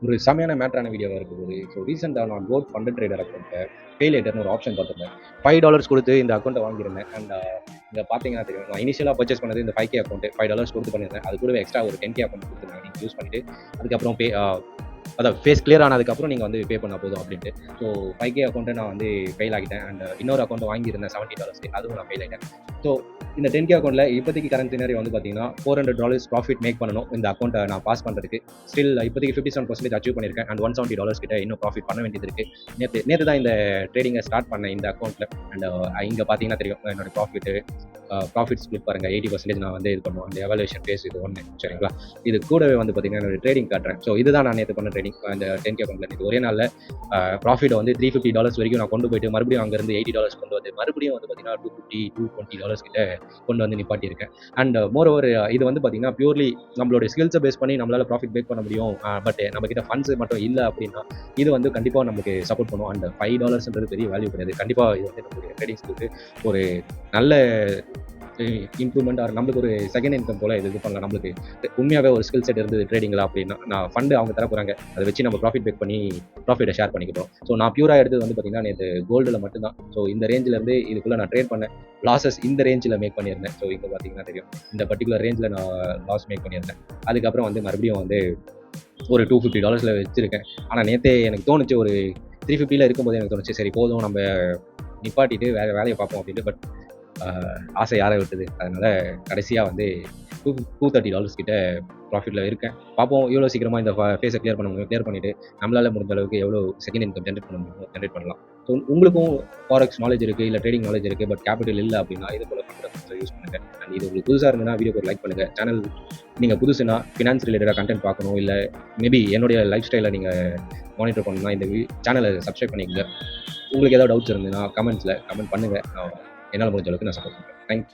ஒரு செமையான மேட்டரான வீடியோவாக இருக்குது. ஸோ ரீசெண்டாக நான் கோட் ஃபண்ட் ட்ரேடர் அக்கௌண்ட்டை பே லேட்டர்னு ஒரு ஆப்ஷன் பார்த்துருந்தேன். $5 கொடுத்து இந்த அக்கௌண்ட்டை வாங்கியிருந்தேன். அண்ட் இங்கே பார்த்தீங்கன்னா தெரியும், நான் இனிஷியலாக பர்ச்சேஸ் பண்ணது இந்த 5K அக்கௌண்ட்டு $5 கொடுத்து பண்ணியிருந்தேன். அது கூடவே எக்ஸ்ட்ரா ஒரு 10K அக்கௌண்ட் கொடுத்துருந்தாங்க நீங்கள் யூஸ் பண்ணிவிட்டு. அதுக்கப்புறம் அதான் ஃபேஸ் கிளியர் ஆனதுக்கப்புறம் நீங்கள் வந்து பே பண்ணால் போதும் அப்படின்ட்டு. ஸோ 5K அக்கௌண்ட்டை நான் வந்து ஃபெயில் ஆகிட்டேன். அண்ட் இன்னொரு அக்கௌண்ட்டை வாங்கியிருந்தேன் $70, அதுவும் நான் ஃபெயில் ஆகிட்டேன். ஸோ இந்த 10K அக்கௌண்ட்டில் இப்போதைக்கு கரண்ட் சினாரியோ வந்து பார்த்தீங்கன்னா $400 ப்ராஃபிட் மேக் பண்ணணும் இந்த அக்கௌண்ட்டை நான் பாஸ் பண்ணுறதுக்கு. ஸ்டில் இப்போதைக்கு 57% அச்சீவ் பண்ணியிருக்கேன். அண்ட் $170 கிட்ட இன்னும் ப்ராஃபிட் பண்ண வேண்டியது இருக்குது. நேற்று தான் இந்த ட்ரேடிங்கை ஸ்டார்ட் பண்ணேன் இந்த அக்கௌண்ட்டில். அண்ட் இங்கே பார்த்தீங்கன்னா தெரியும் என்னோட ப்ராஃபிட் ஸ்பிளிட் பாருங்கள். 80% நான் வந்து இது பண்ணுவோம். அந்த எவாலுவேஷன் ஃபேஸ் இது ஒன்று, சரிங்களா? இது கூடவே வந்து பார்த்தீங்கன்னா என்னோட ட்ரேடிங் காட்டுறேன். ஸோ இதுதான் நான் நேற்று பண்ண ட்ரேடிங். அந்த 10K அக்கௌண்ட்டில் இது ஒரே நாளில் ப்ராஃபிட் வந்து $350 வரைக்கும் நான் கொண்டு போயிட்டு மறுபடியும் அங்கேருந்து $80 கொண்டு வந்து மறுபடியும் வந்து பார்த்தீங்கன்னா $220 கிட்ட கொண்டு வந்து நிப்பாட்டியிருக்கேன். அண்ட் மோரோவர் இது வந்து பார்த்தீங்கன்னா பியூர்லி நம்மளோட ஸ்கில்ஸை பேஸ் பண்ணி நம்மளால் ப்ராஃபிட் மேக் பண்ண முடியும். பட் நம்மக்கிட்ட ஃபண்ட்ஸ் மட்டும் இல்லை அப்படின்னா இது வந்து கண்டிப்பாக நமக்கு சப்போர்ட் பண்ணும். அண்ட் $5 பெரிய வேல்யூ கிடையாது. கண்டிப்பாக இது வந்து நம்மளுடைய ட்ரேடிங் ஸ்கில்க்கு ஒரு நல்ல இம்ப்ரூவ்மெண்ட் ஆர் நம்மளுக்கு ஒரு செகண்ட் இன்கம் போல இது பண்ணலாம். நம்மளுக்கு உண்மையாகவே ஒரு ஸ்கில் செட் இருந்தது ட்ரேடிங்கில் அப்படின்னா நான் ஃபண்டு அவங்க தர போகிறாங்க, அதை வச்சு நம்ம ப்ராஃபிட் பேக் பண்ணி ப்ராஃபிட்டை ஷேர் பண்ணிக்கிட்டோம். ஸோ நான் பியூராக எடுத்தது வந்து பார்த்தீங்கன்னா நேற்று கோல்டில் மட்டும்தான். ஸோ இந்த ரேஞ்சிலேருந்து இதுக்குள்ளே நான் ட்ரேட் பண்ணேன். லாஸஸ் இந்த ரேஞ்சில் மேக் பண்ணியிருந்தேன். ஸோ இங்கே பார்த்தீங்கன்னா தெரியும் இந்த பர்டிகுலர் ரேஞ்சில் நான் லாஸ் மேக் பண்ணியிருந்தேன். அதுக்கப்புறம் வந்து மறுபடியும் வந்து ஒரு $250 வச்சுருக்கேன். ஆனால் நேற்றே எனக்கு தோணுச்சு, ஒரு 350 இருக்கும்போது எனக்கு தோணுச்சு, சரி போதும் நம்ம நிப்பாட்டிட்டு வேறு வேலையை பார்ப்போம் அப்படின்ட்டு. பட் ஆசை யாரை விட்டுது? அதனால் கடைசியாக வந்து $230 கிட்ட ப்ராஃபிட்டில் இருக்கேன். பார்ப்போம் எவ்வளோ சீக்கிரமாக இந்த ஃபேஸை கிளியர் பண்ண முடியும். கிளியர் பண்ணிவிட்டு நம்மளால் முடிஞ்ச அளவுக்கு எவ்வளோ செகண்ட் இன்கம் ஜென்ரேட் பண்ண முடியுமோ ஜென்ரேட் பண்ணலாம். ஸோ உங்களுக்கும் ஃபாரெக்ஸ் நாலேஜ் இருக்குது, இல்லை ட்ரேடிங் நாலேஜ் இருக்குது, பட் கேபிட்டல் இல்லை அப்படின்னா இது போல் பண்ணுறதை யூஸ் பண்ணுங்கள். அண்ட் இது உங்களுக்கு புதுசாக இருந்ததுன்னா வீடியோக்கு ஒரு லைக் பண்ணுங்கள். சேனல் நீங்கள் புதுசுனா ஃபினான்ஸ் ரிலேட்டடாக கண்டென்ட் பார்க்கணும், இல்லை மேபி என்னுடைய லைஃப் ஸ்டைலை நீங்கள் மானிட்டர் பண்ணணும்னா இந்த சேனலை சப்ஸ்கிரைப் பண்ணிக்கங்க. உங்களுக்கு ஏதாவது டவுட்ஸ் இருந்ததுன்னா கமெண்ட்ஸில் கமெண்ட் பண்ணுங்கள். என்னால் முடிஞ்ச அளவுக்கு நான் சப்போர்ட் பண்ணுறேன். தேங்க்யூ.